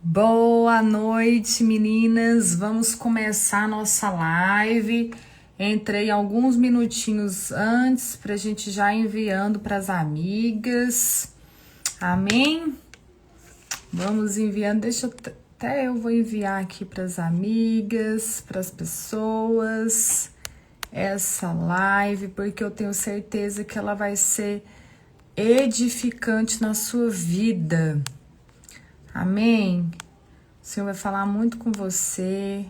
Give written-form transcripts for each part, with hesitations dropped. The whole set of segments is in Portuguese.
Boa noite, meninas. Vamos começar a nossa live. Entrei alguns minutinhos antes para a gente já enviando para as amigas. Amém? Vamos enviando. Até eu vou enviar aqui para as amigas, para as pessoas, essa live, porque eu tenho certeza que ela vai ser edificante na sua vida. Amém? O Senhor vai falar muito com você.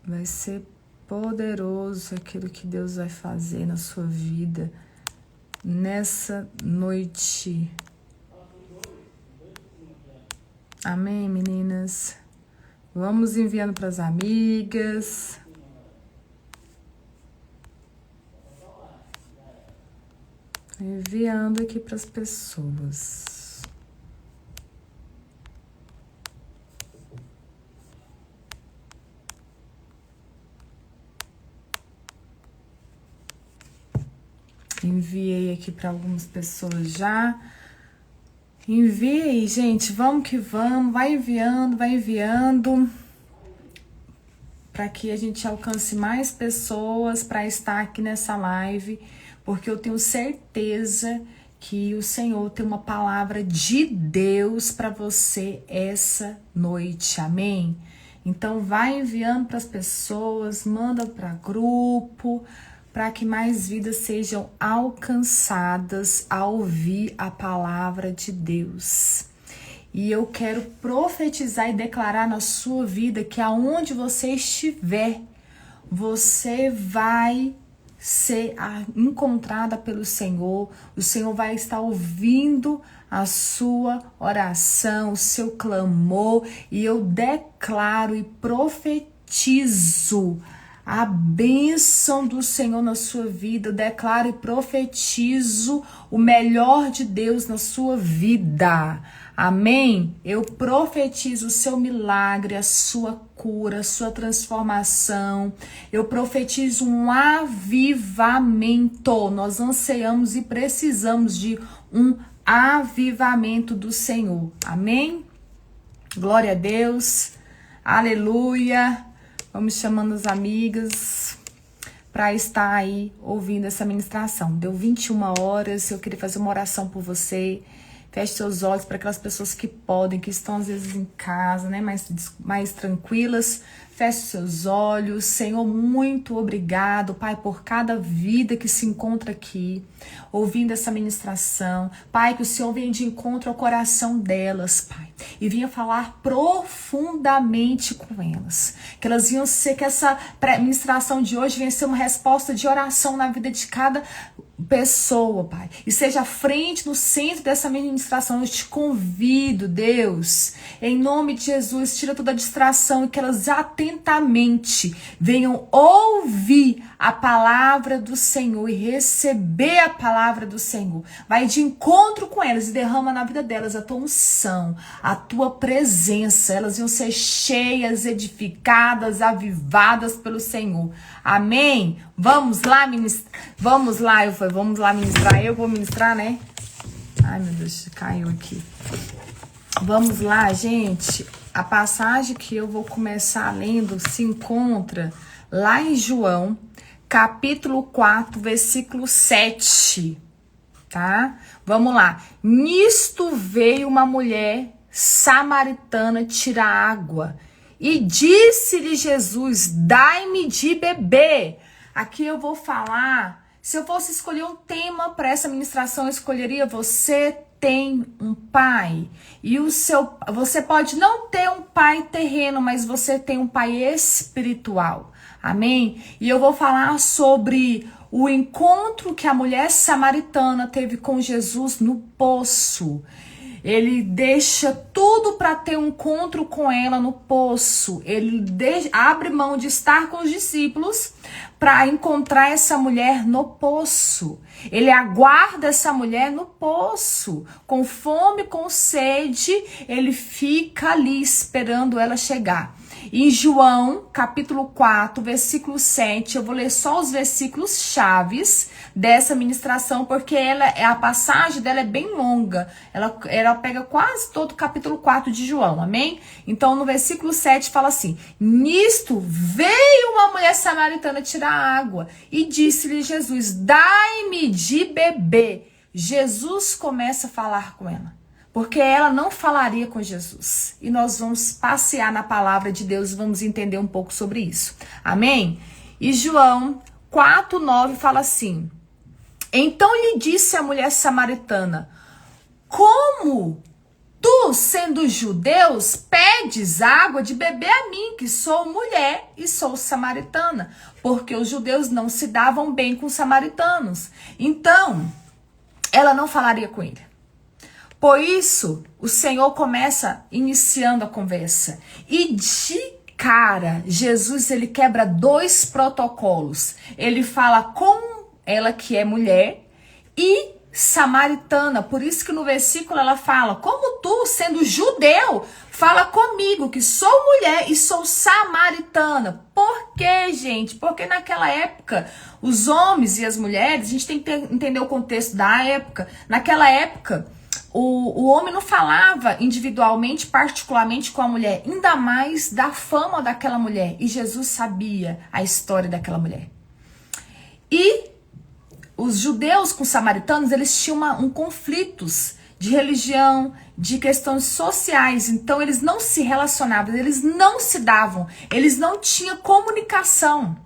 Vai ser poderoso aquilo que Deus vai fazer na sua vida nessa noite. Amém, meninas? Vamos enviando para as amigas. Enviando aqui para as pessoas. Enviei aqui para algumas pessoas já. Enviei, gente. Vamos que vamos. Vai enviando. Para que a gente alcance mais pessoas para estar aqui nessa live. Porque eu tenho certeza que o Senhor tem uma palavra de Deus para você essa noite. Amém? Então, vai enviando para as pessoas. Manda para grupo, para que mais vidas sejam alcançadas a ouvir a palavra de Deus. E eu quero profetizar e declarar na sua vida que aonde você estiver, você vai ser encontrada pelo Senhor. O Senhor vai estar ouvindo a sua oração, o seu clamor, e eu declaro e profetizo a bênção do Senhor na sua vida. Eu declaro e profetizo o melhor de Deus na sua vida. Amém? Eu profetizo o seu milagre, a sua cura, a sua transformação. Eu profetizo um avivamento. Nós ansiamos e precisamos de um avivamento do Senhor. Amém? Glória a Deus. Aleluia. Vamos chamando as amigas para estar aí ouvindo essa ministração. Deu 21 horas, eu queria fazer uma oração por você. Feche seus olhos para aquelas pessoas que podem, que estão às vezes em casa, né, mais tranquilas. Feche seus olhos. Senhor, muito obrigado, Pai, por cada vida que se encontra aqui, ouvindo essa ministração. Pai, que o Senhor venha de encontro ao coração delas, Pai, e venha falar profundamente com elas. Que elas venham ser, que essa ministração de hoje venha ser uma resposta de oração na vida de cada pessoa, Pai, e seja à frente, no centro dessa ministração. Eu te convido, Deus, em nome de Jesus, tira toda a distração e que elas atentamente venham ouvir a palavra do Senhor e receber a palavra do Senhor. Vai de encontro com elas e derrama na vida delas a tua unção, a tua presença. Elas vão ser cheias, edificadas, avivadas pelo Senhor. Amém? Vamos lá ministrar. Vamos lá ministrar. Eu vou ministrar, né? Ai, meu Deus, caiu aqui. Vamos lá, gente. A passagem que eu vou começar lendo se encontra lá em João, capítulo 4, versículo 7. Tá? Vamos lá. Nisto veio uma mulher samaritana tirar água. E disse-lhe Jesus: dai-me de beber. Aqui eu vou falar, se eu fosse escolher um tema para essa ministração, eu escolheria: você tem um pai. E você pode não ter um pai terreno, mas você tem um pai espiritual. Amém? E eu vou falar sobre o encontro que a mulher samaritana teve com Jesus no poço. Ele deixa tudo para ter um encontro com ela no poço. Ele abre mão de estar com os discípulos para encontrar essa mulher no poço. Ele aguarda essa mulher no poço. Com fome, com sede, ele fica ali esperando ela chegar. Em João, capítulo 4, versículo 7, eu vou ler só os versículos chaves dessa ministração, porque a passagem dela é bem longa. Ela pega quase todo o capítulo 4 de João, amém? Então, no versículo 7 fala assim: nisto veio uma mulher samaritana tirar água, e disse-lhe Jesus: dai-me de beber. Jesus começa a falar com ela, porque ela não falaria com Jesus. E nós vamos passear na palavra de Deus e vamos entender um pouco sobre isso. Amém? E João 4:9 fala assim: então lhe disse a mulher samaritana: como tu, sendo judeus, pedes água de beber a mim, que sou mulher e sou samaritana? Porque os judeus não se davam bem com os samaritanos. Então, ela não falaria com ele. Por isso, o Senhor começa iniciando a conversa. E de cara, Jesus, ele quebra 2 protocolos. Ele fala com ela, que é mulher, e samaritana. Por isso que no versículo ela fala: como tu, sendo judeu, fala comigo, que sou mulher e sou samaritana. Por quê, gente? Porque naquela época, os homens e as mulheres, a gente tem que entender o contexto da época. Naquela época, o homem não falava individualmente, particularmente com a mulher, ainda mais da fama daquela mulher. E Jesus sabia a história daquela mulher. E os judeus com os samaritanos, eles tinham um conflitos de religião, de questões sociais. Então, eles não se relacionavam, eles não se davam, eles não tinham comunicação.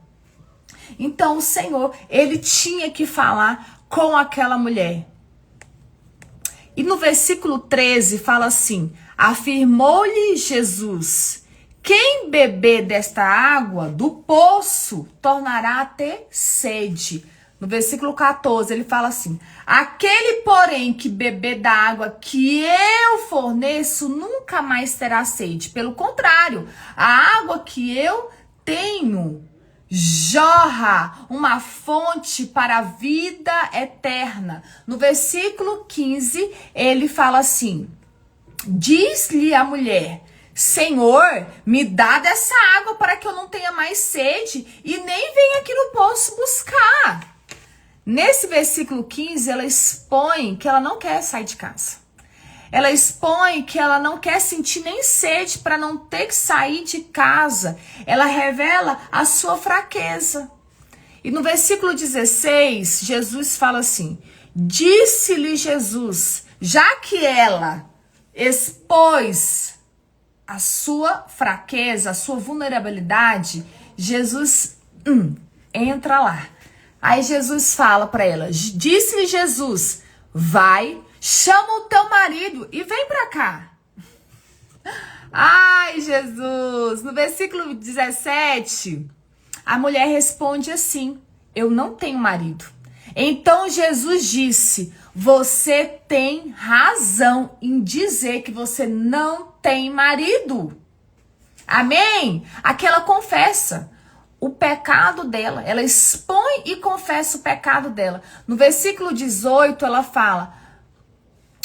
Então, o Senhor, ele tinha que falar com aquela mulher. E no versículo 13 fala assim: afirmou-lhe Jesus: quem beber desta água do poço tornará a ter sede. No versículo 14 ele fala assim: aquele, porém, que beber da água que eu forneço nunca mais terá sede. Pelo contrário, a água que eu tenho jorra uma fonte para a vida eterna. No versículo 15 ele fala assim: diz-lhe a mulher: Senhor, me dá dessa água para que eu não tenha mais sede e nem venha aqui no poço buscar. Nesse versículo 15, ela expõe que ela não quer sair de casa. Ela expõe que ela não quer sentir nem sede para não ter que sair de casa. Ela revela a sua fraqueza. E no versículo 16, Jesus fala assim: disse-lhe Jesus, já que ela expôs a sua fraqueza, a sua vulnerabilidade, Jesus entra lá. Aí Jesus fala para ela, disse-lhe Jesus: vai, chama o teu marido e vem para cá. Ai, Jesus! No versículo 17, a mulher responde assim: eu não tenho marido. Então Jesus disse: você tem razão em dizer que você não tem marido. Amém? Aqui ela confessa o pecado dela. Ela expõe e confessa o pecado dela. No versículo 18 ela fala,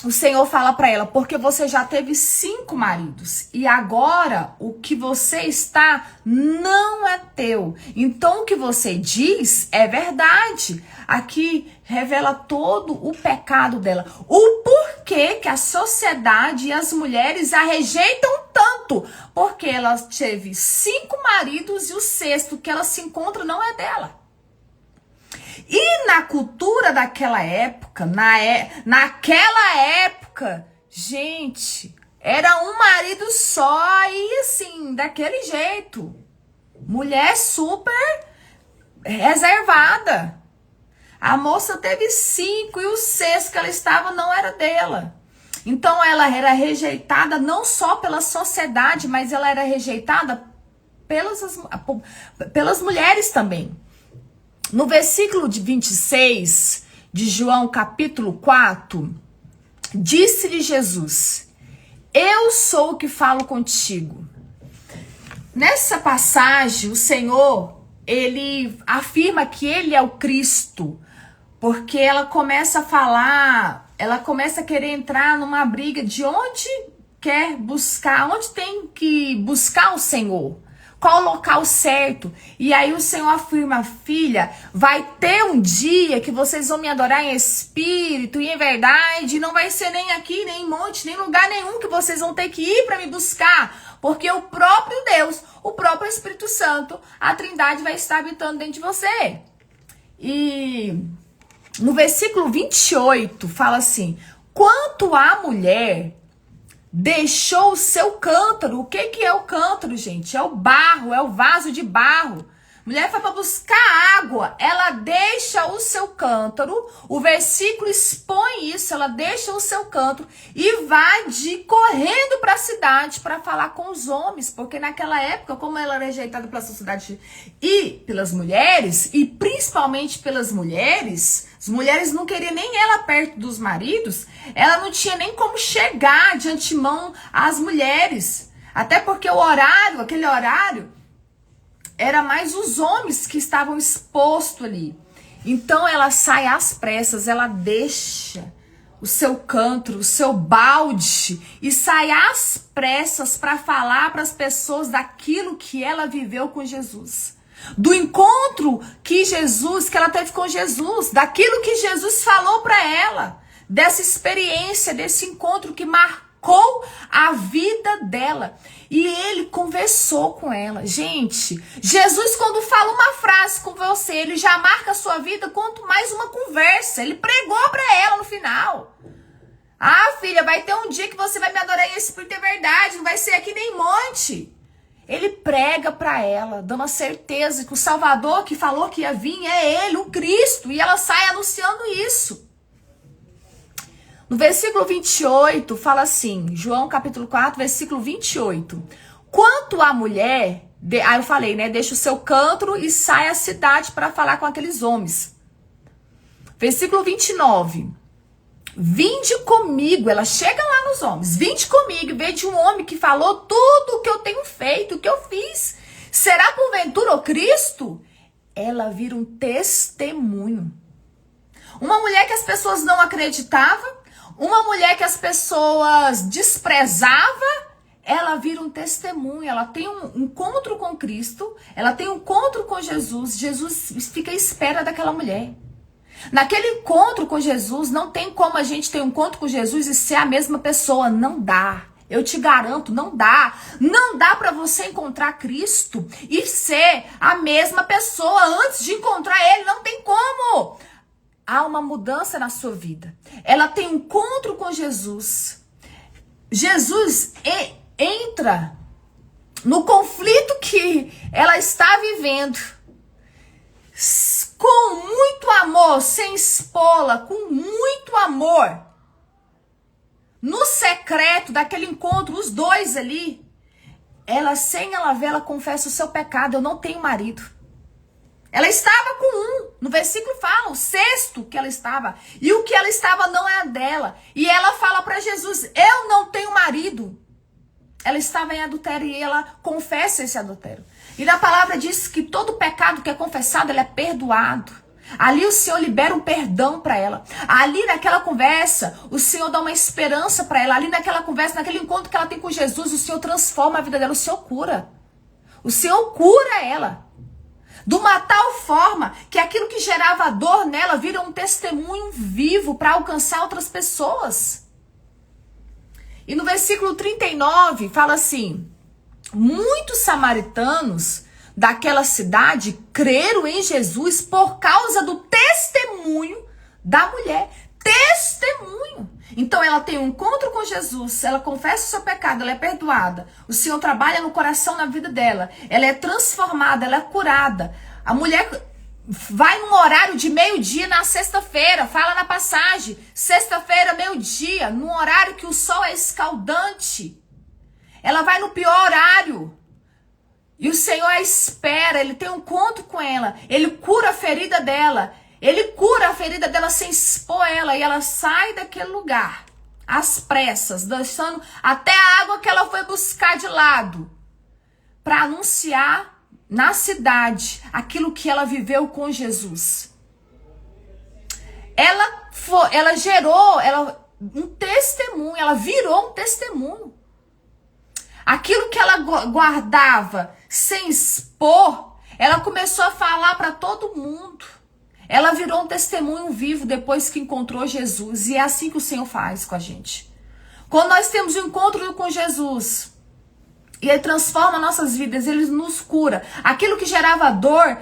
o Senhor fala para ela: porque você já teve 5 maridos e agora o que você está não é teu. Então o que você diz é verdade. Aqui revela todo o pecado dela. O porquê que a sociedade e as mulheres a rejeitam tanto. Porque ela teve 5 maridos e o 6º que ela se encontra não é dela. E na cultura daquela época, naquela época, gente, era um marido só e assim, daquele jeito. Mulher super reservada. A moça teve 5 e o 6º que ela estava não era dela. Então ela era rejeitada não só pela sociedade, mas ela era rejeitada pelas mulheres também. No versículo 26 de João capítulo 4, disse-lhe Jesus: eu sou o que falo contigo. Nessa passagem, o Senhor, ele afirma que ele é o Cristo, porque ela começa a falar, ela começa a querer entrar numa briga de onde quer buscar, onde tem que buscar o Senhor. Qual o local certo? E aí o Senhor afirma, filha, vai ter um dia que vocês vão me adorar em espírito e em verdade. Não vai ser nem aqui, nem em monte, nem lugar nenhum que vocês vão ter que ir para me buscar. Porque o próprio Deus, o próprio Espírito Santo, a Trindade vai estar habitando dentro de você. E no versículo 28 fala assim, quanto à mulher... deixou o seu cântaro. O que é o cântaro, gente? É o barro, é o vaso de barro. Mulher foi para buscar água, ela deixa o seu cântaro, o versículo expõe isso, ela deixa o seu cântaro e vai correndo para a cidade para falar com os homens, porque naquela época, como ela era rejeitada pela sociedade e pelas mulheres, e principalmente pelas mulheres, as mulheres não queriam nem ela perto dos maridos, ela não tinha nem como chegar de antemão às mulheres, até porque o horário, aquele horário, era mais os homens que estavam expostos ali. Então ela sai às pressas, ela deixa o seu cântaro, o seu balde e sai às pressas para falar para as pessoas daquilo que ela viveu com Jesus. Do encontro que ela teve com Jesus, daquilo que Jesus falou para ela, dessa experiência, desse encontro que marcou a vida dela. E ele conversou com ela. Gente, Jesus quando fala uma frase com você, ele já marca a sua vida, quanto mais uma conversa. Ele pregou para ela no final. Ah, filha, vai ter um dia que você vai me adorar em espírito e verdade, não vai ser aqui nem monte. Ele prega para ela, dando a certeza que o Salvador que falou que ia vir é ele, o Cristo, e ela sai anunciando isso. No versículo 28, fala assim, João capítulo 4, versículo 28. Quanto à mulher, aí eu falei, né, deixa o seu cântaro e sai à cidade para falar com aqueles homens. Versículo 29. Vinde comigo, ela chega lá nos homens, vinde comigo, veja um homem que falou tudo o que eu tenho feito, o que eu fiz. Será porventura o Cristo? Ela vira um testemunho. Uma mulher que as pessoas não acreditavam, uma mulher que as pessoas desprezavam, ela vira um testemunho, ela tem um encontro com Cristo, ela tem um encontro com Jesus, Jesus fica à espera daquela mulher. Naquele encontro com Jesus, não tem como a gente ter um encontro com Jesus e ser a mesma pessoa, não dá. Eu te garanto, não dá. Não dá para você encontrar Cristo e ser a mesma pessoa antes de encontrar Ele, não tem como. Há uma mudança na sua vida. Ela tem um encontro com Jesus. Jesus entra no conflito que ela está vivendo. Com muito amor, sem expô-la, com muito amor. No secreto daquele encontro, os dois ali, sem ela ver, ela confessa o seu pecado. Eu não tenho marido. Ela estava com um, no versículo fala, o sexto que ela estava, e o que ela estava não é dela. E ela fala para Jesus, eu não tenho marido. Ela estava em adultério e ela confessa esse adultério. E na palavra diz que todo pecado que é confessado, ele é perdoado. Ali o Senhor libera um perdão para ela. Ali naquela conversa, o Senhor dá uma esperança para ela. Ali naquela conversa, naquele encontro que ela tem com Jesus, o Senhor transforma a vida dela, o Senhor cura. O Senhor cura ela. De uma tal forma que aquilo que gerava dor nela vira um testemunho vivo para alcançar outras pessoas. E no versículo 39 fala assim, muitos samaritanos daquela cidade creram em Jesus por causa do testemunho da mulher. Testemunho. Então ela tem um encontro com Jesus, ela confessa o seu pecado, ela é perdoada. O Senhor trabalha no coração, na vida dela. Ela é transformada, ela é curada. A mulher vai num horário de meio-dia na sexta-feira, fala na passagem, sexta-feira, meio-dia, num horário que o sol é escaldante. Ela vai no pior horário. E o Senhor a espera, ele tem um encontro com ela, ele cura a ferida dela. Ele cura a ferida dela sem expor ela e ela sai daquele lugar, às pressas, deixando até a água que ela foi buscar de lado, para anunciar na cidade aquilo que ela viveu com Jesus. Ela gerou um testemunho, ela virou um testemunho. Aquilo que ela guardava sem expor, ela começou a falar para todo mundo. Ela virou um testemunho vivo depois que encontrou Jesus. E é assim que o Senhor faz com a gente. Quando nós temos um encontro com Jesus e Ele transforma nossas vidas, Ele nos cura. Aquilo que gerava dor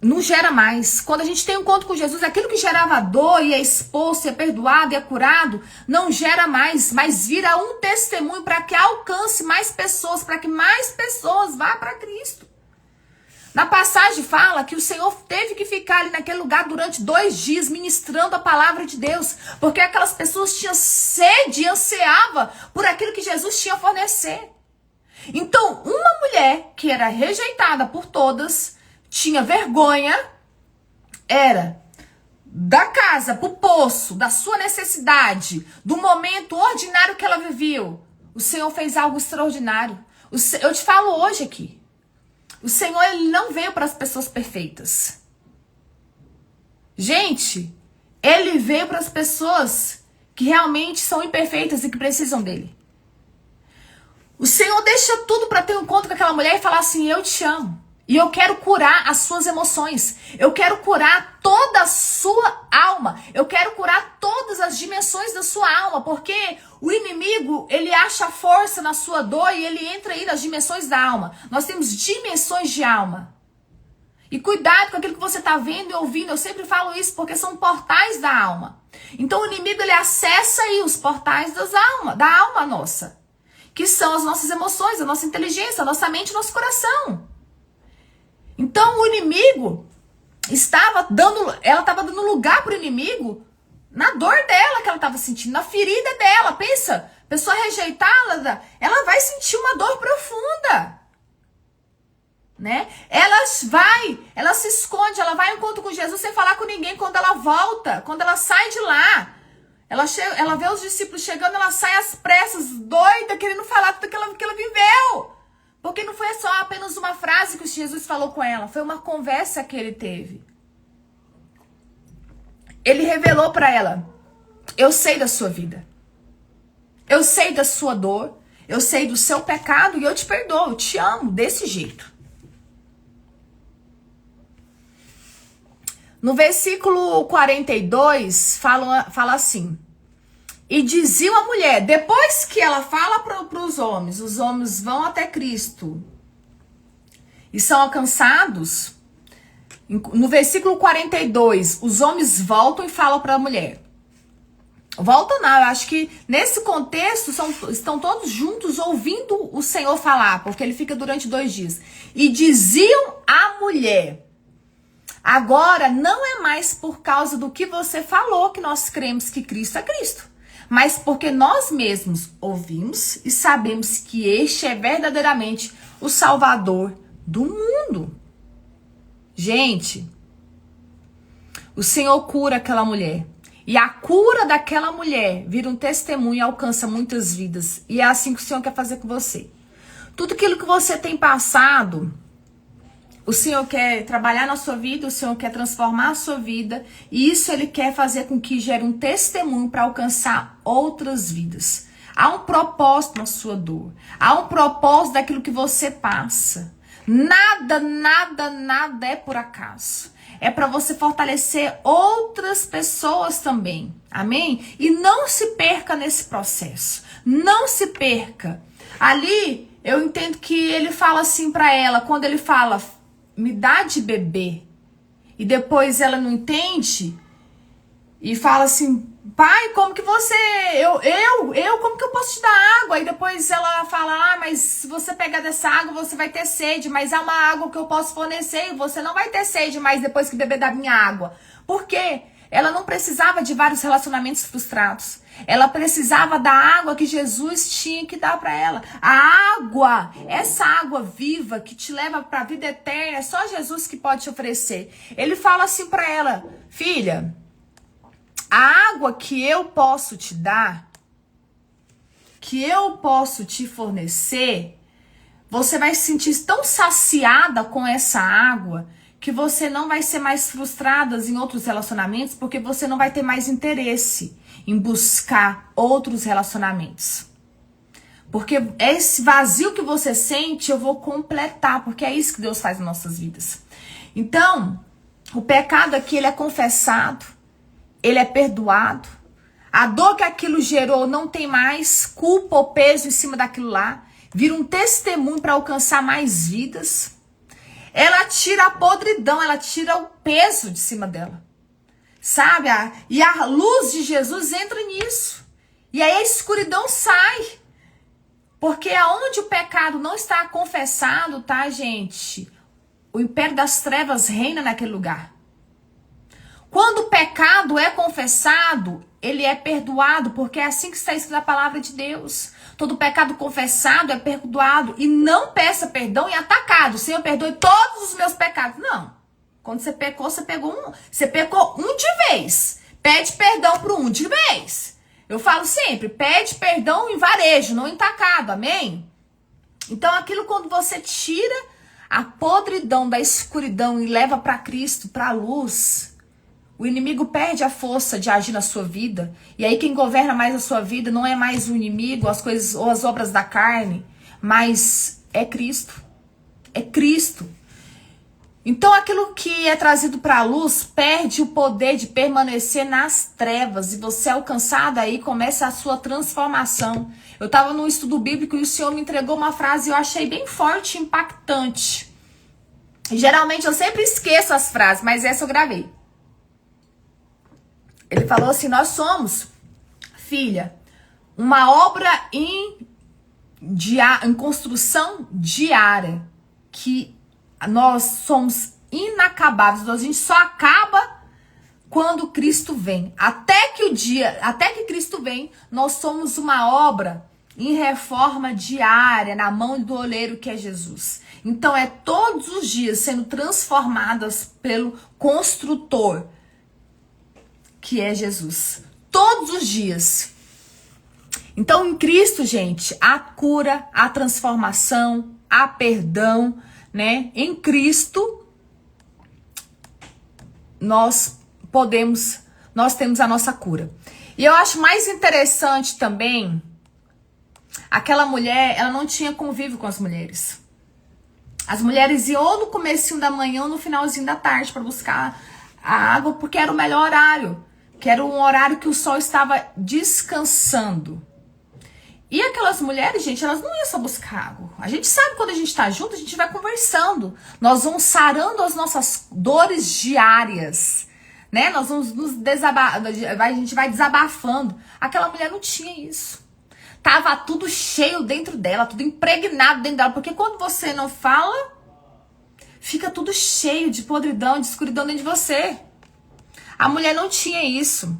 não gera mais. Quando a gente tem um encontro com Jesus, aquilo que gerava dor e é exposto, e é perdoado e é curado, não gera mais, mas vira um testemunho para que alcance mais pessoas, para que mais pessoas vá para Cristo. Na passagem fala que o Senhor teve que ficar ali naquele lugar durante 2 dias ministrando a palavra de Deus, porque aquelas pessoas tinham sede e ansiavam por aquilo que Jesus tinha a fornecer. Então, uma mulher que era rejeitada por todas, tinha vergonha, era da casa pro poço, da sua necessidade, do momento ordinário que ela viveu. O Senhor fez algo extraordinário. Eu te falo hoje aqui. O Senhor, Ele não veio para as pessoas perfeitas. Gente, Ele veio para as pessoas que realmente são imperfeitas e que precisam dEle. O Senhor deixa tudo para ter um encontro com aquela mulher e falar assim, eu te amo. E eu quero curar as suas emoções. Eu quero curar toda a sua alma. Eu quero curar todas as dimensões da sua alma. Porque o inimigo, ele acha força na sua dor e ele entra aí nas dimensões da alma. Nós temos dimensões de alma. E cuidado com aquilo que você está vendo e ouvindo. Eu sempre falo isso porque são portais da alma. Então o inimigo, ele acessa aí os portais da alma nossa. Que são as nossas emoções, a nossa inteligência, a nossa mente e o nosso coração. Então o inimigo ela estava dando lugar para o inimigo na dor dela que ela estava sentindo, na ferida dela. Pensa, pessoa rejeitada, ela vai sentir uma dor profunda, né? Ela se esconde, ela vai ao encontro com Jesus sem falar com ninguém. Quando ela volta, quando ela sai de lá, ela vê os discípulos chegando, ela sai às pressas, doida, querendo falar tudo que ela viveu. Porque não foi só apenas uma frase que Jesus falou com ela. Foi uma conversa que ele teve. Ele revelou para ela. Eu sei da sua vida. Eu sei da sua dor. Eu sei do seu pecado e eu te perdoo. Eu te amo desse jeito. No versículo 42, fala assim. E dizia a mulher, depois que ela fala para os homens vão até Cristo e são alcançados. No versículo 42, os homens voltam e falam para a mulher. Voltam não, eu acho que nesse contexto estão todos juntos ouvindo o Senhor falar, porque ele fica durante 2 dias. E diziam à mulher, agora não é mais por causa do que você falou que nós cremos que Cristo é Cristo. Mas porque nós mesmos ouvimos e sabemos que este é verdadeiramente o Salvador do mundo. Gente, o Senhor cura aquela mulher. E a cura daquela mulher vira um testemunho e alcança muitas vidas. E é assim que o Senhor quer fazer com você. Tudo aquilo que você tem passado, o Senhor quer trabalhar na sua vida, o Senhor quer transformar a sua vida. E isso Ele quer fazer com que gere um testemunho para alcançar outras vidas. Há um propósito na sua dor. Há um propósito daquilo que você passa. Nada é por acaso. É para você fortalecer outras pessoas também. Amém? E não se perca nesse processo. Não se perca. Ali, eu entendo que ele fala assim para ela, quando ele fala, me dá de beber. E depois ela não entende e fala assim, pai, como que você, como que eu posso te dar água? E depois ela fala, mas se você pegar dessa água, você vai ter sede, mas há uma água que eu posso fornecer e você não vai ter sede mais depois que beber da minha água. Por quê? Ela não precisava de vários relacionamentos frustrados. Ela precisava da água que Jesus tinha que dar para ela. A água, essa água viva que te leva para a vida eterna, é só Jesus que pode te oferecer. Ele fala assim para ela, filha, a água que eu posso te dar, que eu posso te fornecer, você vai se sentir tão saciada com essa água que você não vai ser mais frustrada em outros relacionamentos, porque você não vai ter mais interesse em buscar outros relacionamentos. Porque esse vazio que você sente, eu vou completar, porque é isso que Deus faz nas nossas vidas. Então, o pecado aqui, ele é confessado, ele é perdoado. A dor que aquilo gerou não tem mais culpa ou peso em cima daquilo lá. Vira um testemunho para alcançar mais vidas. Ela tira a podridão, ela tira o peso de cima dela. Sabe? E a luz de Jesus entra nisso. E aí a escuridão sai. Porque aonde o pecado não está confessado, tá, gente? O império das trevas reina naquele lugar. Quando o pecado é confessado, ele é perdoado, porque é assim que está escrito na palavra de Deus. Todo pecado confessado é perdoado. E não peça perdão e atacado. Senhor, perdoe todos os meus pecados. Não. Quando você pecou, você pecou um de vez. Pede perdão para um de vez. Eu falo sempre, pede perdão em varejo, não em tacado, amém? Então aquilo quando você tira a podridão da escuridão e leva para Cristo, para a luz, o inimigo perde a força de agir na sua vida. E aí quem governa mais a sua vida não é mais o inimigo, as coisas ou as obras da carne, mas é Cristo. É Cristo. Então aquilo que é trazido para a luz perde o poder de permanecer nas trevas. E você alcançado aí começa a sua transformação. Eu estava num estudo bíblico e o Senhor me entregou uma frase e eu achei bem forte e impactante. E, geralmente eu sempre esqueço as frases, mas essa eu gravei. Ele falou assim, nós somos, filha, uma obra em construção diária, que nós somos inacabáveis, a gente só acaba quando Cristo vem. Até que Cristo vem, nós somos uma obra em reforma diária, na mão do oleiro que é Jesus. Então é todos os dias sendo transformadas pelo construtor, que é Jesus. Todos os dias. Então em Cristo, gente, há cura, há transformação, há perdão, né? Em Cristo nós temos a nossa cura. E eu acho mais interessante também, aquela mulher, ela não tinha convívio com as mulheres. As mulheres iam ou no comecinho da manhã ou no finalzinho da tarde para buscar a água, porque era o melhor horário, que era um horário que o sol estava descansando. E aquelas mulheres, gente, elas não iam só buscar água. A gente sabe quando a gente tá junto, a gente vai conversando. Nós vamos sarando as nossas dores diárias, né? Nós vamos a gente vai desabafando. Aquela mulher não tinha isso. Tava tudo cheio dentro dela, tudo impregnado dentro dela. Porque quando você não fala, fica tudo cheio de podridão, de escuridão dentro de você. A mulher não tinha isso.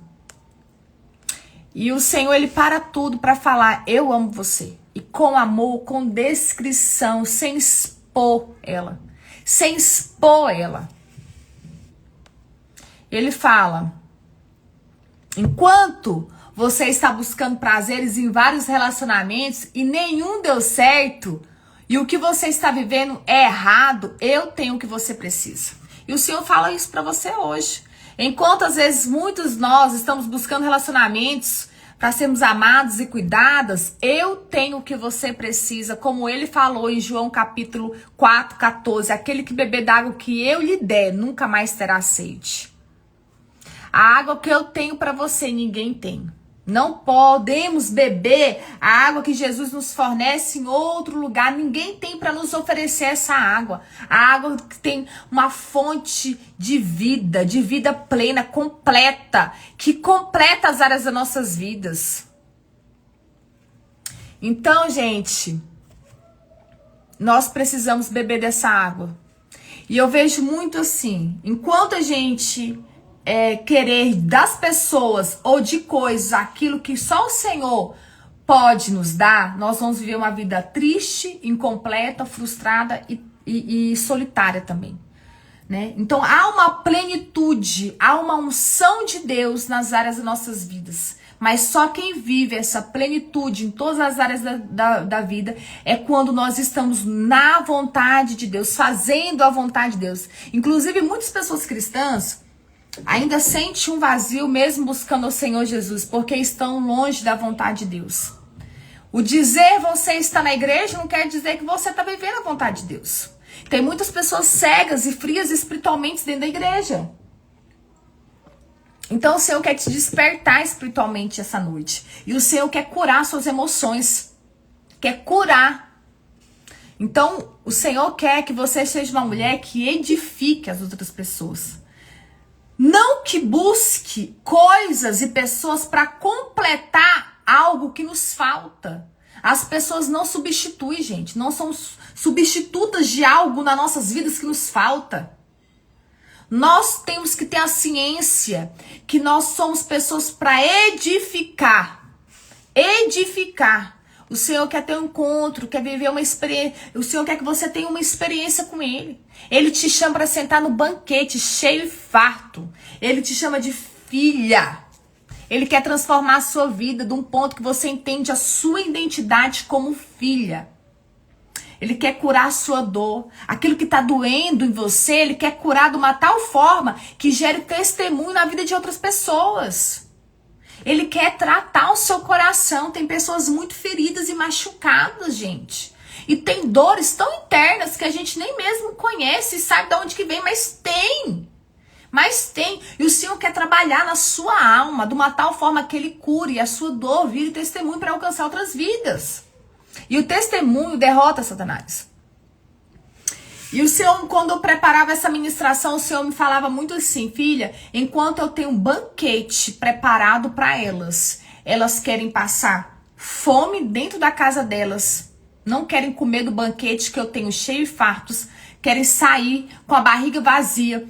E o Senhor, ele para tudo para falar, eu amo você. E com amor, com descrição, sem expor ela. Sem expor ela. Ele fala, enquanto você está buscando prazeres em vários relacionamentos e nenhum deu certo, e o que você está vivendo é errado, eu tenho o que você precisa. E o Senhor fala isso para você hoje. Enquanto às vezes muitos de nós estamos buscando relacionamentos para sermos amados e cuidadas, eu tenho o que você precisa, como ele falou em João capítulo 4:14, aquele que beber da água que eu lhe der, nunca mais terá sede. A água que eu tenho para você, ninguém tem. Não podemos beber a água que Jesus nos fornece em outro lugar. Ninguém tem para nos oferecer essa água. A água que tem uma fonte de vida plena, completa, que completa as áreas das nossas vidas. Então, gente, nós precisamos beber dessa água. E eu vejo muito assim, enquanto a gente querer das pessoas ou de coisas aquilo que só o Senhor pode nos dar, nós vamos viver uma vida triste, incompleta, frustrada e solitária também, né? Então há uma plenitude, há uma unção de Deus nas áreas das nossas vidas, mas só quem vive essa plenitude em todas as áreas da vida é quando nós estamos na vontade de Deus, fazendo a vontade de Deus. Inclusive muitas pessoas cristãs ainda sente um vazio mesmo buscando o Senhor Jesus, porque estão longe da vontade de Deus. O dizer você está na igreja não quer dizer que você está vivendo a vontade de Deus. Tem muitas pessoas cegas e frias espiritualmente dentro da igreja. Então o Senhor quer te despertar espiritualmente essa noite. E o Senhor quer curar suas emoções. Quer curar. Então o Senhor quer que você seja uma mulher que edifique as outras pessoas. Não que busque coisas e pessoas para completar algo que nos falta. As pessoas não substituem, gente. Não são substitutas de algo nas nossas vidas que nos falta. Nós temos que ter a ciência que nós somos pessoas para edificar. Edificar. O Senhor quer ter um encontro, quer viver uma experiência. O Senhor quer que você tenha uma experiência com Ele. Ele te chama para sentar no banquete cheio e farto. Ele te chama de filha. Ele quer transformar a sua vida de um ponto que você entende a sua identidade como filha. Ele quer curar a sua dor. Aquilo que está doendo em você, Ele quer curar de uma tal forma que gere testemunho na vida de outras pessoas. Ele quer tratar o seu coração. Tem pessoas muito feridas e machucadas, gente. E tem dores tão internas que a gente nem mesmo conhece e sabe de onde que vem, mas tem. Mas tem. E o Senhor quer trabalhar na sua alma de uma tal forma que Ele cure a sua dor, vire testemunho para alcançar outras vidas. E o testemunho derrota Satanás. E o Senhor, quando eu preparava essa ministração, o Senhor me falava muito assim: filha, enquanto eu tenho um banquete preparado para elas, elas querem passar fome dentro da casa delas, não querem comer do banquete que eu tenho cheio e fartos, querem sair com a barriga vazia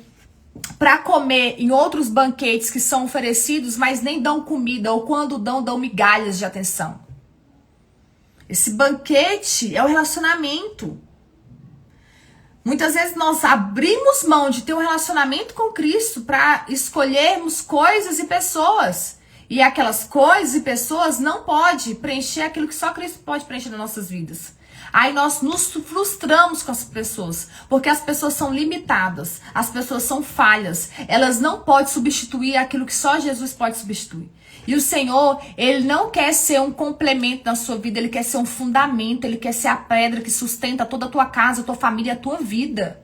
para comer em outros banquetes que são oferecidos, mas nem dão comida, ou quando dão migalhas de atenção. Esse banquete é o relacionamento. Muitas vezes nós abrimos mão de ter um relacionamento com Cristo para escolhermos coisas e pessoas. E aquelas coisas e pessoas não podem preencher aquilo que só Cristo pode preencher nas nossas vidas. Aí nós nos frustramos com as pessoas, porque as pessoas são limitadas, as pessoas são falhas. Elas não podem substituir aquilo que só Jesus pode substituir. E o Senhor, Ele não quer ser um complemento na sua vida, Ele quer ser um fundamento, Ele quer ser a pedra que sustenta toda a tua casa, a tua família, a tua vida.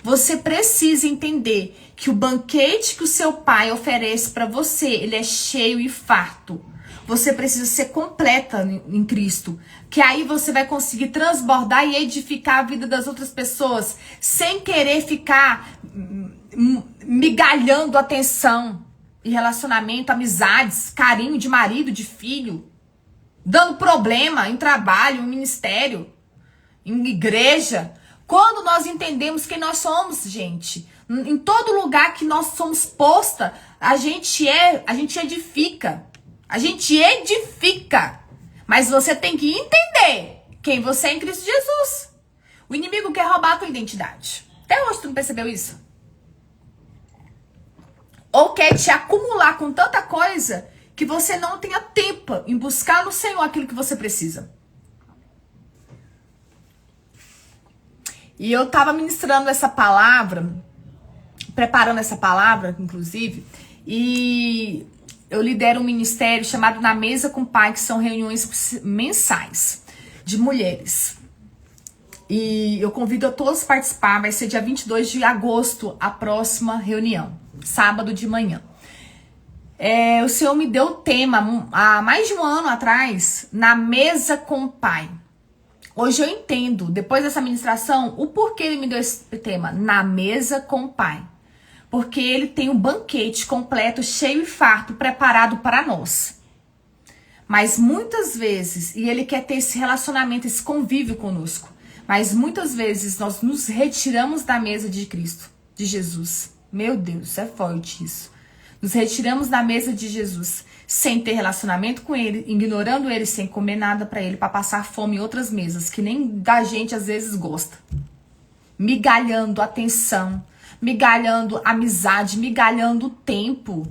Você precisa entender que o banquete que o seu pai oferece para você, ele é cheio e farto. Você precisa ser completa em Cristo, que aí você vai conseguir transbordar e edificar a vida das outras pessoas, sem querer ficar migalhando atenção e relacionamento, amizades, carinho de marido, de filho, dando problema em trabalho, em ministério, em igreja. Quando nós entendemos quem nós somos, gente, em todo lugar que nós somos posta, a gente edifica. A gente edifica. Mas você tem que entender quem você é em Cristo Jesus. O inimigo quer roubar a tua identidade. Até hoje tu não percebeu isso? Ou quer te acumular com tanta coisa que você não tenha tempo em buscar no Senhor aquilo que você precisa. E eu tava ministrando essa palavra, preparando essa palavra, inclusive, e eu lidero um ministério chamado Na Mesa com o Pai, que são reuniões mensais de mulheres. E eu convido a todos a participar, vai ser dia 22 de agosto a próxima reunião, sábado de manhã. O Senhor me deu o tema, há mais de um ano atrás, Na Mesa com o Pai. Hoje eu entendo, depois dessa ministração, o porquê ele me deu esse tema, Na Mesa com o Pai. Porque ele tem um banquete completo, cheio e farto, preparado para nós. Mas muitas vezes, e ele quer ter esse relacionamento, esse convívio conosco, mas muitas vezes nós nos retiramos da mesa de Cristo, de Jesus. Meu Deus, é forte isso. Nos retiramos da mesa de Jesus, sem ter relacionamento com Ele, ignorando Ele, sem comer nada para Ele, para passar fome em outras mesas, que nem da gente às vezes gosta. Migalhando atenção, migalhando amizade, migalhando tempo.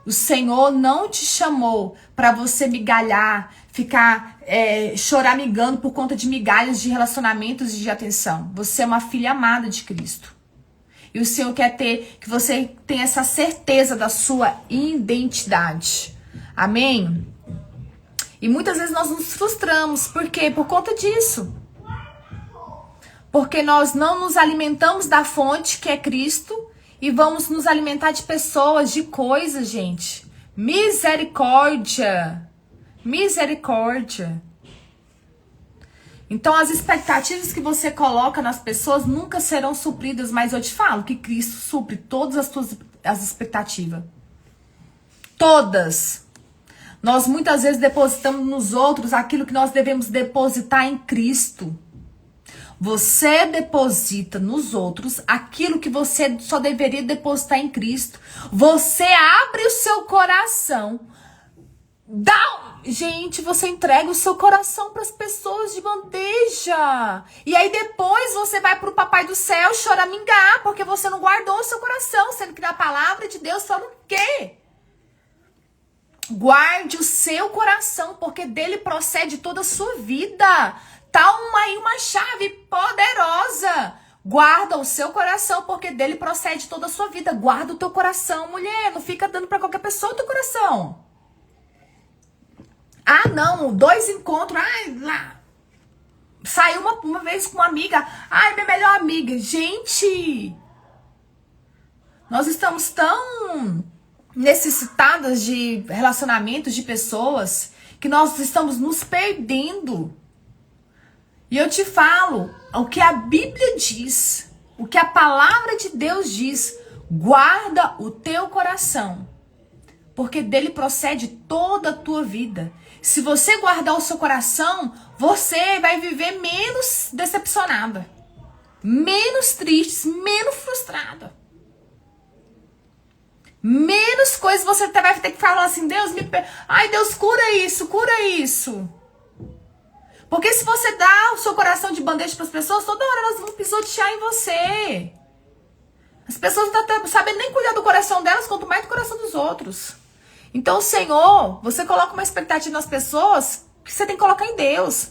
O Senhor não te chamou para você migalhar, ficar choramingando por conta de migalhas de relacionamentos e de atenção. Você é uma filha amada de Cristo. E o Senhor quer que você tenha essa certeza da sua identidade. Amém? E muitas vezes nós nos frustramos. Por quê? Por conta disso. Porque nós não nos alimentamos da fonte que é Cristo e vamos nos alimentar de pessoas, de coisas, gente. Misericórdia. Misericórdia. Então as expectativas que você coloca nas pessoas nunca serão supridas, mas eu te falo que Cristo supre todas as expectativas. Todas. Nós muitas vezes depositamos nos outros aquilo que nós devemos depositar em Cristo. Você deposita nos outros aquilo que você só deveria depositar em Cristo. Você abre o seu coração. Gente, você entrega o seu coração para as pessoas de bandeja. E aí depois você vai para o Papai do Céu choramingar, porque você não guardou o seu coração, sendo que na palavra de Deus fala o quê? Guarde o seu coração, porque dele procede toda a sua vida. Tá aí uma chave poderosa. Guarda o seu coração, porque dele procede toda a sua vida. Guarda o teu coração, mulher. Não fica dando pra qualquer pessoa o teu coração. Ah, não. 2 encontros. Ai, lá. Saiu uma vez com uma amiga. Ai, minha melhor amiga. Gente. Nós estamos tão necessitadas de relacionamentos, de pessoas, que nós estamos nos perdendo. E eu te falo o que a Bíblia diz, o que a palavra de Deus diz. Guarda o teu coração, porque dele procede toda a tua vida. Se você guardar o seu coração, você vai viver menos decepcionada, menos triste, menos frustrada. Menos coisas você vai ter que falar assim, Deus, ai, Deus, cura isso, cura isso. Porque se você dá o seu coração de bandeja para as pessoas, toda hora elas vão pisotear em você. As pessoas não estão sabendo nem cuidar do coração delas, quanto mais do coração dos outros. Então, Senhor, você coloca uma expectativa nas pessoas que você tem que colocar em Deus.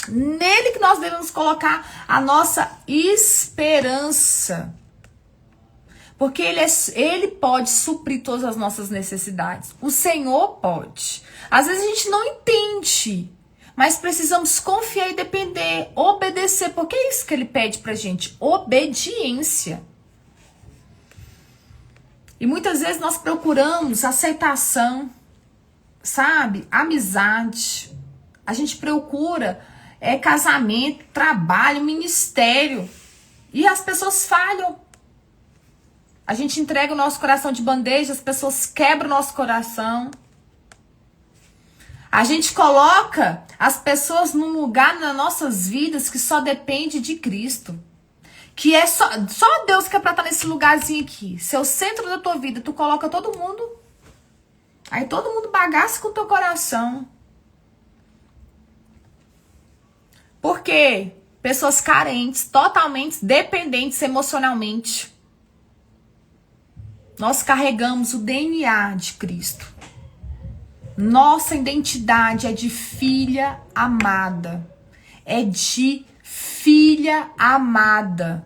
Nele que nós devemos colocar a nossa esperança. Porque ele pode suprir todas as nossas necessidades. O Senhor pode. Às vezes a gente não entende. Mas precisamos confiar e depender, obedecer, porque é isso que ele pede pra gente, obediência. E muitas vezes nós procuramos aceitação, sabe? Amizade. A gente procura casamento, trabalho, ministério. E as pessoas falham. A gente entrega o nosso coração de bandeja, as pessoas quebram o nosso coração. A gente coloca as pessoas num lugar nas nossas vidas que só depende de Cristo. Que é só Deus que é pra estar nesse lugarzinho aqui. Se é o centro da tua vida, tu coloca todo mundo. Aí todo mundo bagaça com o teu coração. Por quê? Pessoas carentes, totalmente dependentes emocionalmente. Nós carregamos o DNA de Cristo. Nossa identidade é de filha amada. É de filha amada.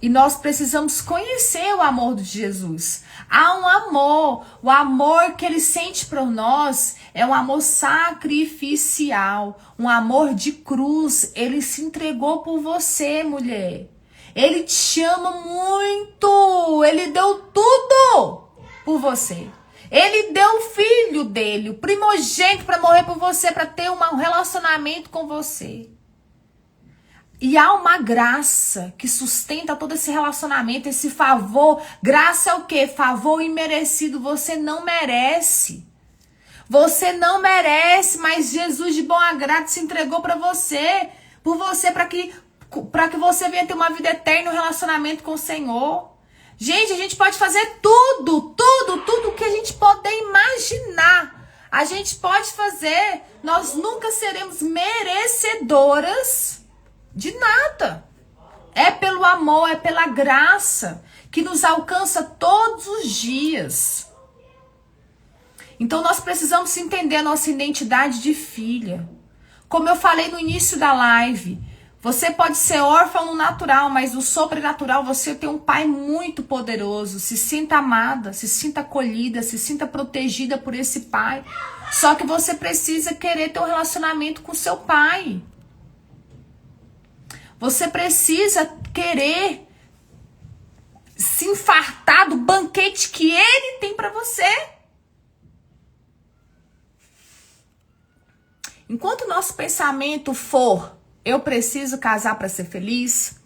E nós precisamos conhecer o amor de Jesus. Há um amor. O amor que ele sente por nós é um amor sacrificial. Um amor de cruz. Ele se entregou por você, mulher. Ele te ama muito. Ele deu tudo por você. Ele deu o filho dele, o primogênito, para morrer por você, para ter um relacionamento com você. E há uma graça que sustenta todo esse relacionamento, esse favor. Graça é o quê? Favor imerecido. Você não merece. Você não merece, mas Jesus de bom agrado se entregou para você, por você, para que você venha ter uma vida eterna, um relacionamento com o Senhor. Gente, a gente pode fazer tudo que a gente poder imaginar. A gente pode fazer. Nós nunca seremos merecedoras de nada. É pelo amor, é pela graça que nos alcança todos os dias. Então nós precisamos entender a nossa identidade de filha. Como eu falei no início da live, Você pode ser órfão no natural, mas no sobrenatural você tem um pai muito poderoso. Se sinta amada, se sinta acolhida, se sinta protegida por esse pai. Só que você precisa querer ter um relacionamento com seu pai. Você precisa querer se infartar do banquete que ele tem para você. Enquanto o nosso pensamento for, eu preciso casar para ser feliz,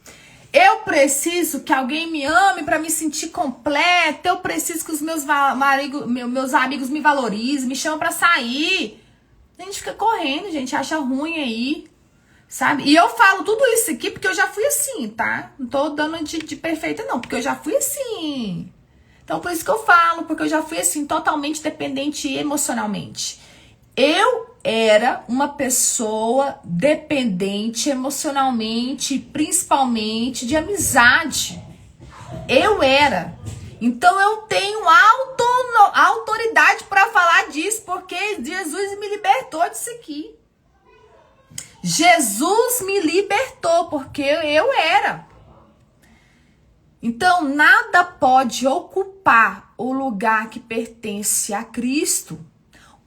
eu preciso que alguém me ame para me sentir completa, eu preciso que os meus amigos me valorizem, me chamam para sair. A gente fica correndo, gente, acha ruim aí, sabe? E eu falo tudo isso aqui porque eu já fui assim, tá? Não tô dando de perfeita não, porque eu já fui assim. Então por isso que eu falo, porque eu já fui assim, totalmente dependente emocionalmente. Eu era uma pessoa dependente emocionalmente, principalmente de amizade. Eu era. Então eu tenho autoridade para falar disso, porque Jesus me libertou disso aqui. Jesus me libertou, porque eu era. Então nada pode ocupar o lugar que pertence a Cristo.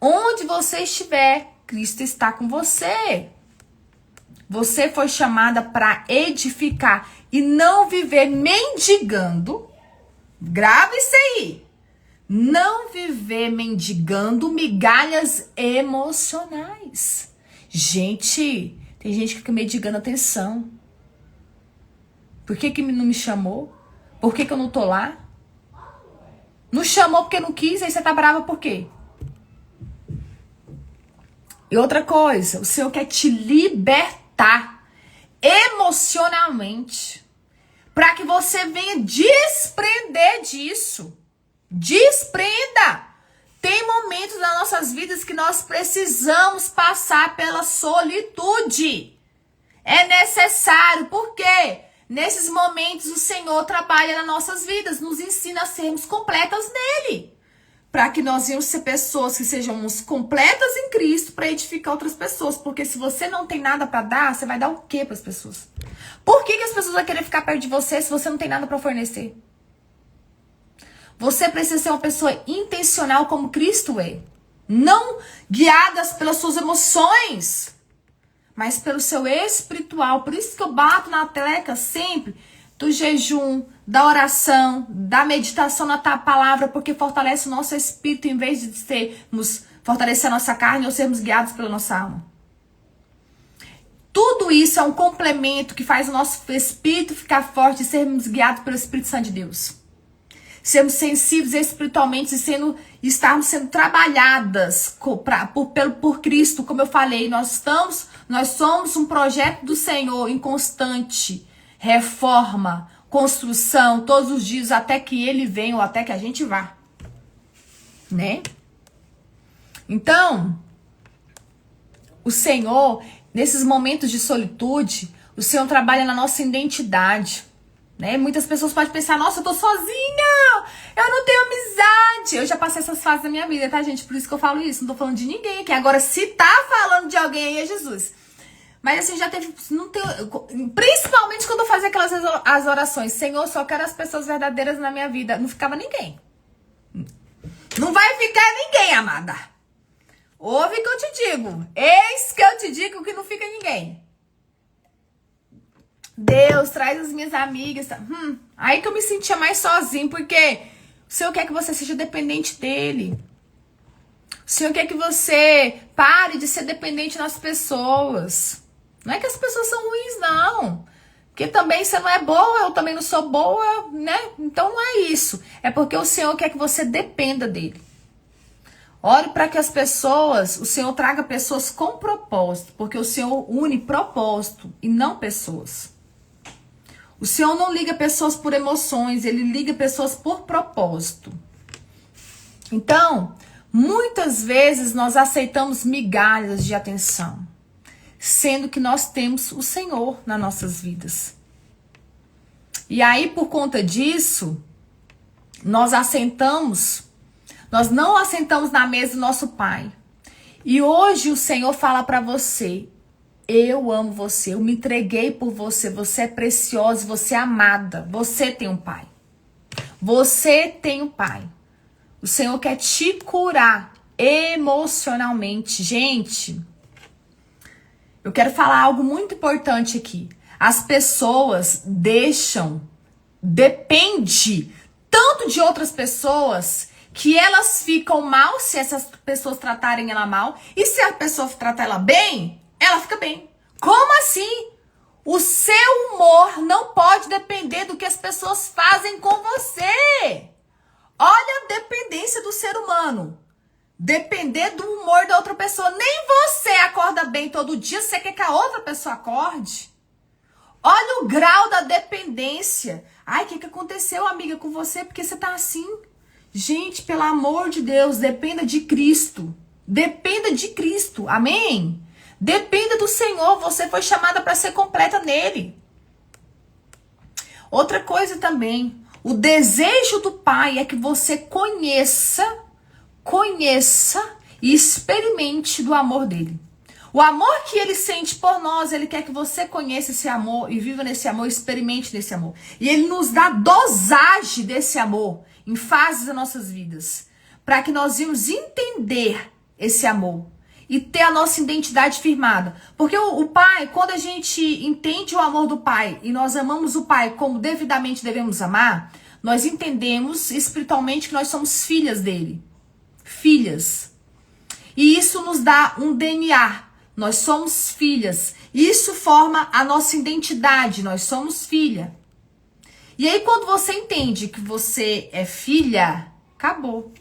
Onde você estiver, Cristo está com você. Você foi chamada para edificar e não viver mendigando. Grave isso aí. Não viver mendigando migalhas emocionais. Gente, tem gente que fica mendigando atenção. Por que não me chamou? Por que eu não tô lá? Não chamou porque não quis, aí você tá brava por quê? E outra coisa, o Senhor quer te libertar emocionalmente, para que você venha desprender disso. Desprenda! Tem momentos nas nossas vidas que nós precisamos passar pela solitude. É necessário, por quê? Nesses momentos o Senhor trabalha nas nossas vidas, nos ensina a sermos completas nele. Para que nós venhamos ser pessoas que sejamos completas em Cristo para edificar outras pessoas. Porque se você não tem nada para dar, você vai dar o quê para as pessoas? Por que as pessoas vão querer ficar perto de você se você não tem nada para fornecer? Você precisa ser uma pessoa intencional como Cristo é. Não guiadas pelas suas emoções, mas pelo seu espiritual. Por isso que eu bato na tecla sempre do jejum, da oração, da meditação na palavra, porque fortalece o nosso espírito em vez de sermos fortalecer a nossa carne ou sermos guiados pela nossa alma. Tudo isso é um complemento que faz o nosso espírito ficar forte e sermos guiados pelo Espírito Santo de Deus. Sermos sensíveis espiritualmente e estarmos sendo trabalhadas por Cristo, como eu falei, nós somos um projeto do Senhor em constante reforma, construção, todos os dias, até que ele venha ou até que a gente vá. Né? Então, o Senhor, nesses momentos de solitude, o Senhor trabalha na nossa identidade. Né? Muitas pessoas podem pensar, nossa, eu tô sozinha, eu não tenho amizade. Eu já passei essas fases da minha vida, tá, gente? Por isso que eu falo isso, não tô falando de ninguém aqui. Agora, se tá falando de alguém aí, é Jesus. Mas assim, já teve, não tem, principalmente quando eu fazia as orações, Senhor, só quero as pessoas verdadeiras na minha vida. Não ficava ninguém. Não vai ficar ninguém, amada. Ouve que eu te digo. Eis que eu te digo que não fica ninguém. Deus, traz as minhas amigas. Aí que eu me sentia mais sozinho, porque o Senhor quer que você seja dependente dele. O Senhor quer que você pare de ser dependente das pessoas. Não é que as pessoas são ruins, não. Porque também você não é boa, eu também não sou boa, né? Então não é isso. É porque o Senhor quer que você dependa dele. Ore para que as pessoas, o Senhor traga pessoas com propósito. Porque o Senhor une propósito e não pessoas. O Senhor não liga pessoas por emoções, ele liga pessoas por propósito. Então, muitas vezes nós aceitamos migalhas de atenção, sendo que nós temos o Senhor nas nossas vidas. E aí, por conta disso, nós não assentamos na mesa do nosso Pai. E hoje o Senhor fala para você, eu amo você, eu me entreguei por você, você é preciosa, você é amada, você tem um pai. Você tem um pai. O Senhor quer te curar emocionalmente. Gente, eu quero falar algo muito importante aqui. As pessoas depende tanto de outras pessoas que elas ficam mal se essas pessoas tratarem ela mal. E se a pessoa tratar ela bem, ela fica bem. Como assim? O seu humor não pode depender do que as pessoas fazem com você. Olha a dependência do ser humano. Depender do humor da outra pessoa. Nem você acorda bem todo dia, você quer que a outra pessoa acorde. Olha o grau da dependência. Ai, o que aconteceu, amiga, com você? Porque você tá assim? Gente, pelo amor de Deus, dependa de Cristo. Dependa de Cristo, amém? Dependa do Senhor, você foi chamada para ser completa nele. Outra coisa também, o desejo do Pai é que você conheça e experimente do amor dele. O amor que ele sente por nós, ele quer que você conheça esse amor e viva nesse amor, experimente nesse amor. E ele nos dá dosagem desse amor em fases das nossas vidas, para que nós vamos entender esse amor e ter a nossa identidade firmada. Porque o Pai, quando a gente entende o amor do Pai e nós amamos o Pai como devidamente devemos amar, nós entendemos espiritualmente que nós somos filhas dele. Filhas. E isso nos dá um DNA. Nós somos filhas. Isso forma a nossa identidade. Nós somos filha. E aí quando você entende que você é filha, acabou.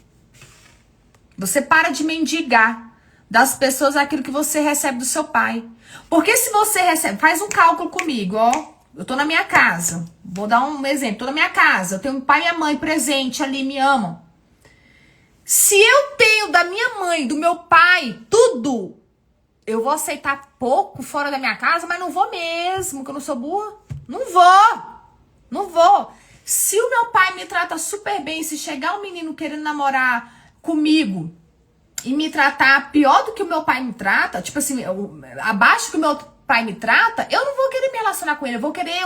Você para de mendigar das pessoas aquilo que você recebe do seu pai. Porque se você recebe, faz um cálculo comigo, ó. Eu tô na minha casa. Vou dar um exemplo. Tô na minha casa. Eu tenho meu pai e minha mãe presente ali, me amam. Se eu tenho da minha mãe, do meu pai, tudo, eu vou aceitar pouco fora da minha casa, mas não vou mesmo, que eu não sou burra. Não vou. Não vou. Se o meu pai me trata super bem, se chegar um menino querendo namorar comigo e me tratar pior do que o meu pai me trata, tipo assim, abaixo do que o meu pai me trata, eu não vou querer me relacionar com ele. Eu vou querer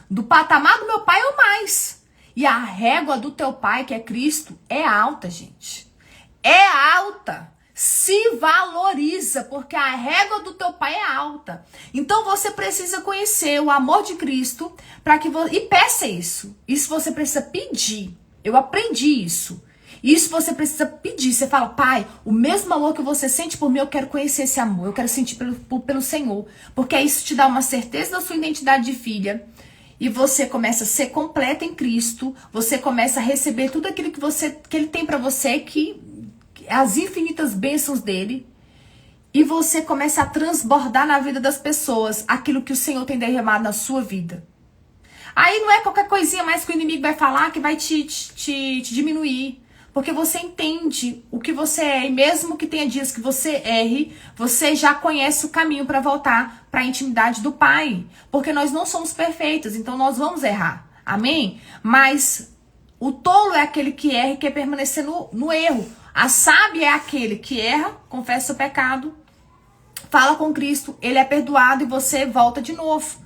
do patamar do meu pai ou mais. E a régua do teu pai, que é Cristo, é alta, gente. É alta. Se valoriza, porque a régua do teu pai é alta. Então você precisa conhecer o amor de Cristo para que e peça isso. Isso você precisa pedir. Eu aprendi isso. Isso você precisa pedir. Você fala, Pai, o mesmo amor que você sente por mim, eu quero conhecer esse amor. Eu quero sentir pelo Senhor. Porque isso te dá uma certeza da sua identidade de filha. E você começa a ser completa em Cristo. Você começa a receber tudo aquilo que Ele tem para você, as infinitas bênçãos dele, e você começa a transbordar na vida das pessoas aquilo que o Senhor tem derramado na sua vida. Aí não é qualquer coisinha mais que o inimigo vai falar que vai te diminuir, porque você entende o que você é, e mesmo que tenha dias que você erre, você já conhece o caminho para voltar para a intimidade do Pai, porque nós não somos perfeitos, então nós vamos errar, amém? Mas o tolo é aquele que erra e quer permanecer no erro. A sábia é aquele que erra, confessa o pecado, fala com Cristo, ele é perdoado e você volta de novo.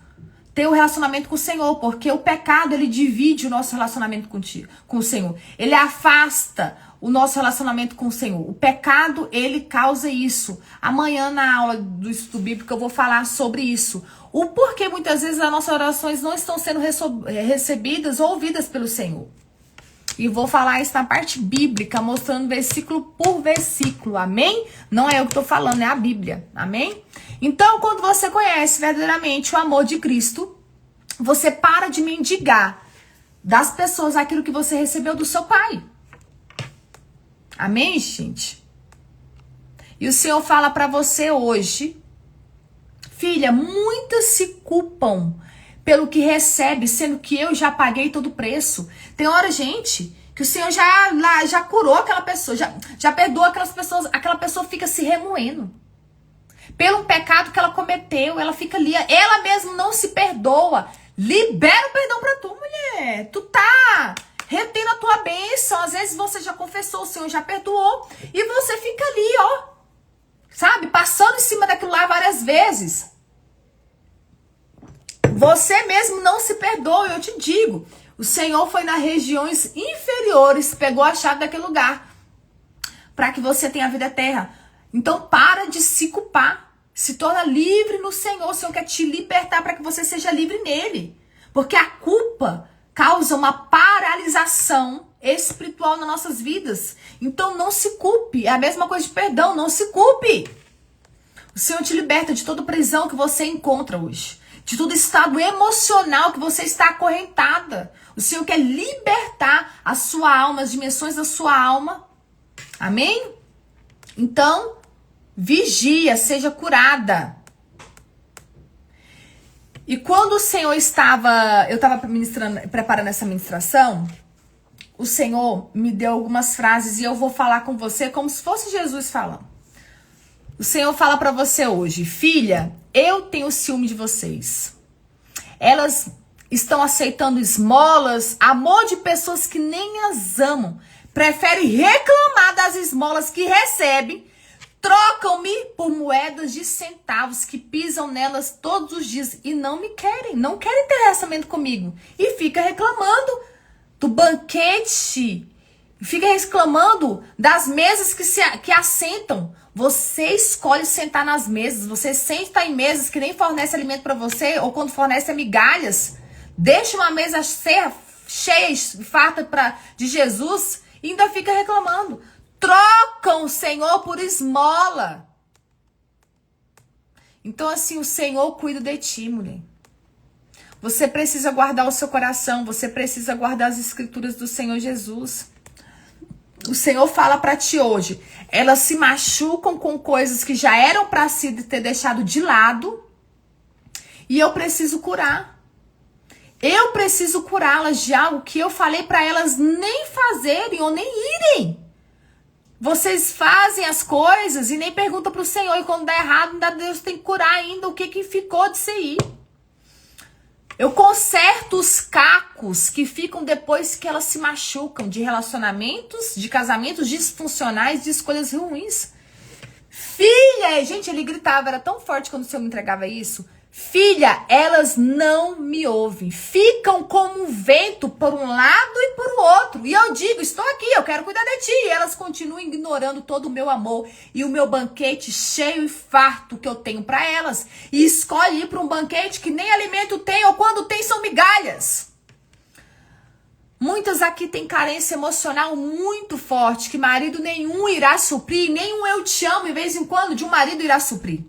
Tem o relacionamento com o Senhor, porque o pecado, ele divide o nosso relacionamento com o Senhor. Ele afasta o nosso relacionamento com o Senhor. O pecado, ele causa isso. Amanhã, na aula do estudo bíblico, eu vou falar sobre isso. O porquê muitas vezes as nossas orações não estão sendo recebidas ou ouvidas pelo Senhor. E vou falar isso na parte bíblica, mostrando versículo por versículo, amém? Não é eu que estou falando, é a Bíblia, amém? Então, quando você conhece verdadeiramente o amor de Cristo, você para de mendigar das pessoas aquilo que você recebeu do seu pai. Amém, gente? E o Senhor fala para você hoje, filha, muitas se culpam pelo que recebe, sendo que eu já paguei todo o preço. Tem hora, gente, que o Senhor já curou aquela pessoa, já perdoou aquelas pessoas, aquela pessoa fica se remoendo. Pelo pecado que ela cometeu, ela fica ali, ela mesma não se perdoa. Libera o perdão pra tu, mulher. Tu tá retendo a tua bênção. Às vezes você já confessou, o Senhor já perdoou, e você fica ali, ó, sabe, passando em cima daquilo lá várias vezes. Você mesmo não se perdoa, eu te digo. O Senhor foi nas regiões inferiores, pegou a chave daquele lugar, para que você tenha a vida eterna. Então para de se culpar. Se torna livre no Senhor. O Senhor quer te libertar para que você seja livre nele. Porque a culpa causa uma paralisação espiritual nas nossas vidas. Então não se culpe. É a mesma coisa de perdão, não se culpe. O Senhor te liberta de toda prisão que você encontra hoje. De todo estado emocional que você está acorrentada. O Senhor quer libertar a sua alma, as dimensões da sua alma. Amém? Então, vigia, seja curada. E quando o Senhor eu estava preparando essa ministração, o Senhor me deu algumas frases e eu vou falar com você como se fosse Jesus falando. O Senhor fala para você hoje: filha, eu tenho ciúme de vocês. Elas estão aceitando esmolas, amor de pessoas que nem as amam. Preferem reclamar das esmolas que recebem. Trocam-me por moedas de centavos que pisam nelas todos os dias e não me querem. Não querem ter relacionamento comigo. E fica reclamando do banquete. Fica reclamando das mesas que assentam. Você escolhe sentar nas mesas. Você senta em mesas que nem fornece alimento para você. Ou quando fornece migalhas. Deixa uma mesa cheia e farta de Jesus. E ainda fica reclamando. Trocam o Senhor por esmola. Então assim, o Senhor cuida de ti, mulher. Você precisa guardar o seu coração. Você precisa guardar as escrituras do Senhor Jesus. O Senhor fala para ti hoje. Elas se machucam com coisas que já eram para se ter deixado de lado. E eu preciso curar. Eu preciso curá-las de algo que eu falei para elas nem fazerem ou nem irem. Vocês fazem as coisas e nem perguntam pro Senhor. E quando dá errado, ainda Deus tem que curar ainda o que ficou de se ir. Eu conserto os cacos que ficam depois que elas se machucam de relacionamentos, de casamentos disfuncionais, de escolhas ruins. Filha, gente, ele gritava, era tão forte quando o Senhor me entregava isso. Filha, elas não me ouvem. Ficam como um vento por um lado e por outro. E eu digo, estou aqui, eu quero cuidar de ti. E elas continuam ignorando todo o meu amor e o meu banquete cheio e farto que eu tenho para elas. E escolhe ir para um banquete que nem alimento tem ou quando tem são migalhas. Muitas aqui têm carência emocional muito forte que marido nenhum irá suprir. Nenhum eu te amo, de vez em quando, de um marido irá suprir.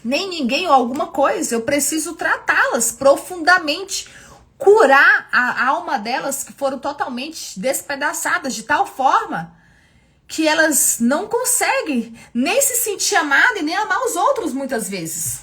Nem ninguém ou alguma coisa. Eu preciso tratá-las profundamente. Curar a alma delas que foram totalmente despedaçadas de tal forma que elas não conseguem nem se sentir amadas e nem amar os outros muitas vezes.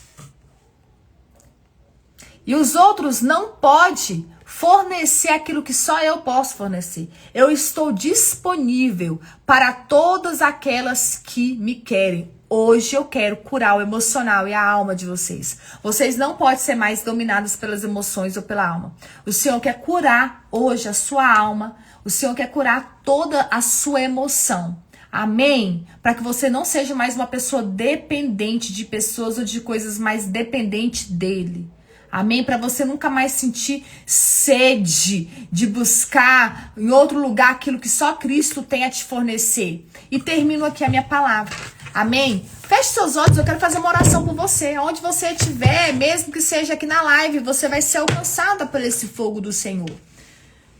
E os outros não podem fornecer aquilo que só eu posso fornecer. Eu estou disponível para todas aquelas que me querem. Hoje eu quero curar o emocional e a alma de vocês. Vocês não podem ser mais dominados pelas emoções ou pela alma. O Senhor quer curar hoje a sua alma. O Senhor quer curar toda a sua emoção. Amém? Para que você não seja mais uma pessoa dependente de pessoas ou de coisas, mais dependente dele. Amém? Para você nunca mais sentir sede de buscar em outro lugar aquilo que só Cristo tem a te fornecer. E termino aqui a minha palavra. Amém? Feche seus olhos, eu quero fazer uma oração por você. Onde você estiver, mesmo que seja aqui na live, você vai ser alcançada por esse fogo do Senhor.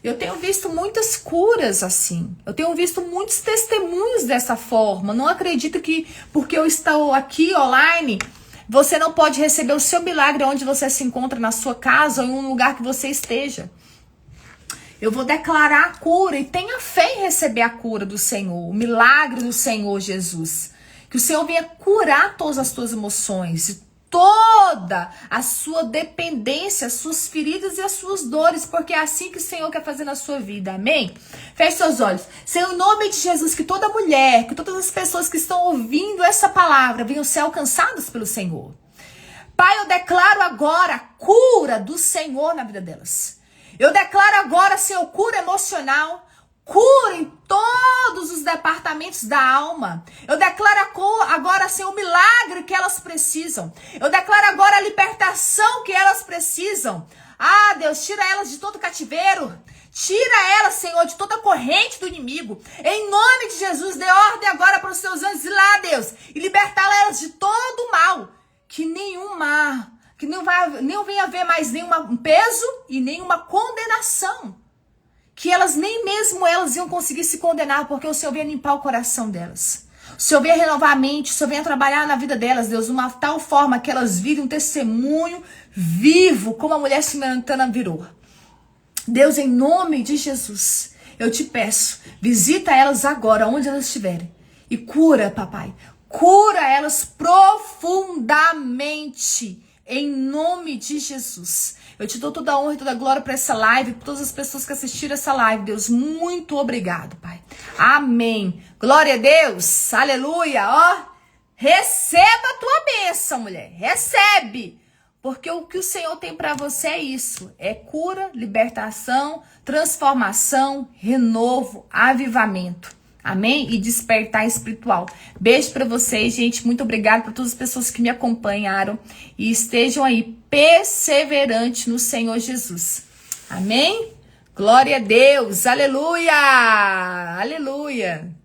Eu tenho visto muitas curas assim. Eu tenho visto muitos testemunhos dessa forma. Não acredito que porque eu estou aqui online, você não pode receber o seu milagre onde você se encontra, na sua casa ou em um lugar que você esteja. Eu vou declarar a cura e tenha fé em receber a cura do Senhor, o milagre do Senhor Jesus. Que o Senhor venha curar todas as tuas emoções, toda a sua dependência, as suas feridas e as suas dores, porque é assim que o Senhor quer fazer na sua vida, amém? Feche seus olhos. Senhor, em nome de Jesus, que toda mulher, que todas as pessoas que estão ouvindo essa palavra venham ser alcançadas pelo Senhor. Pai, eu declaro agora a cura do Senhor na vida delas. Eu declaro agora, Senhor, cura emocional, cura em todos os departamentos da alma. Eu declaro agora, Senhor, o milagre que elas precisam. Eu declaro agora a libertação que elas precisam. Ah, Deus, tira elas de todo cativeiro. Tira elas, Senhor, de toda corrente do inimigo. Em nome de Jesus, dê ordem agora para os seus anjos ir lá, Deus, e libertar elas de todo o mal. Que nenhum mal, que não venha haver mais nenhum peso e nenhuma condenação. Que elas, nem mesmo elas iam conseguir se condenar, porque o Senhor venha limpar o coração delas. O Senhor venha renovar a mente, o Senhor venha trabalhar na vida delas, Deus, de uma tal forma que elas virem um testemunho vivo, como a mulher samaritana virou. Deus, em nome de Jesus, eu te peço, visita elas agora, onde elas estiverem, e cura, papai, cura elas profundamente, em nome de Jesus. Eu te dou toda a honra e toda a glória para essa live, para todas as pessoas que assistiram essa live, Deus, muito obrigado, Pai. Amém. Glória a Deus, aleluia, ó, receba a tua bênção, mulher, recebe. Porque o que o Senhor tem para você é isso, é cura, libertação, transformação, renovo, avivamento. Amém? E despertar espiritual. Beijo para vocês, gente. Muito obrigada por todas as pessoas que me acompanharam e estejam aí perseverantes no Senhor Jesus. Amém? Glória a Deus. Aleluia! Aleluia!